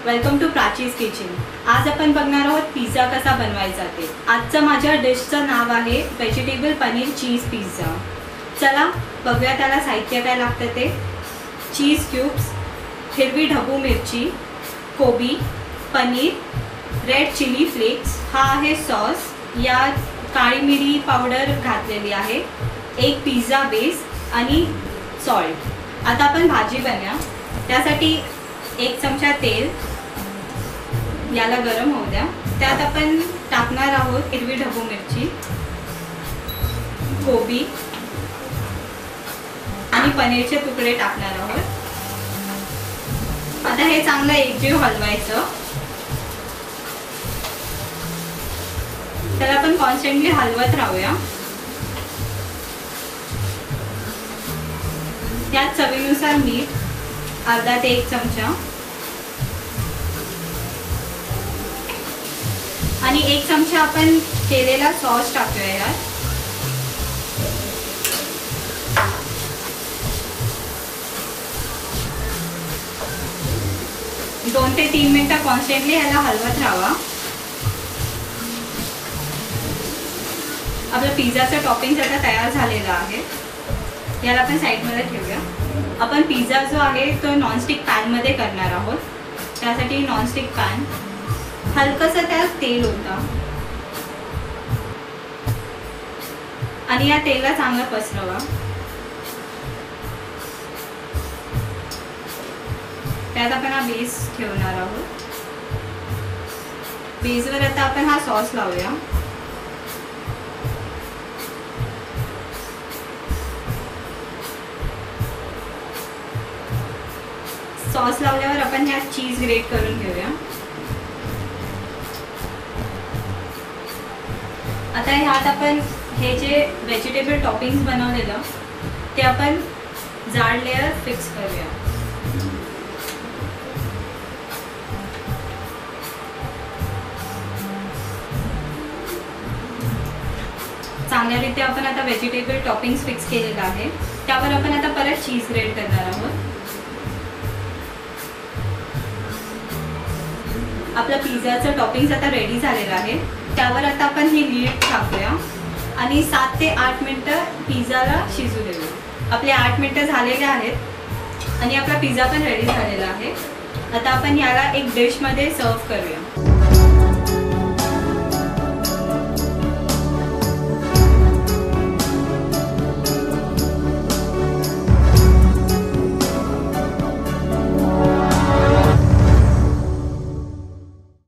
Welcome to प्राचीज kitchen. आज आपण बघणार आहोत पिझ्झा कसा बनवायचा ते। आजचं माझ्या डिशचं नाव आहे व्हेजिटेबल पनीर चीज पिझ्झा। चला बघूया त्याला साहित्य काय लागतं ते। चीज क्यूब्स, हिरवी ढबू मिरची, कोबी, पनीर, रेड चिली फ्लेक्स, हा आहे सॉस, यात काळी मिरी पावडर घातलेली आहे, एक पिझ्झा बेस आणि सॉल्ट। आता आपण भाजी बनवूया। त्यासाठी 1 चमचा तेल, याला गरम होऊ द्या। त्यात आपण टाकणार आहोत हिरवी ढबू मिरची, कोबी आणि पनीरचे तुकडे टाकणार आहोत। आता हे चांगलं एकजीव हलवायचं। त्याला आपण कॉन्स्टंटली हलवत राहूया। त्यात चवीनुसार मीठ, अर्धा ते 1 चमचा आणि 1 चमचा आपण केलेला सॉस टाकूया यात। 2 ते 3 मिनिटं कॉन्स्टंटली याला हलवत राहावा। आपलं पिझ्झाचं टॉपिंग आता तयार झालेलं आहे। याला आपण साईडमध्ये ठेवूया। आपण पिझ्झा जो आहे तो नॉनस्टिक पॅनमध्ये करणार आहोत। त्यासाठी नॉनस्टिक पॅन, हलकंसं त्यात तेल होता आणि या तेलाला चांगलं पसरवा। त्यात आपण हा बेस ठेवणार आहोत। बेसवर आता आपण हा सॉस लावूया। सॉस लावल्यावर आपण ह्यात चीज ग्रेट करून घेऊया। आता ह्यात आपण हे जे व्हेजिटेबल टॉपिंग्स बनवलेलं ते आपण जाड लेयर फिक्स करूया। चांगल्यारीत्या आपण आता व्हेजिटेबल टॉपिंग्स फिक्स केलेलं आहे। त्यावर आपण आता परत चीज ग्रेट करणार आहोत। आपला पिझ्झाचं टॉपिंग्स आता रेडी झालेलं आहे। त्यावर आता आपण ही लीड टाकूया आणि 7 ते 8 मिनिटं पिझ्झाला शिजू देऊया। आपले 8 मिनिटं झालेले आहेत आणि आपला पिझ्झा पण रेडी झालेला आहे। आता आपण याला एक डिशमध्ये सर्व करूया।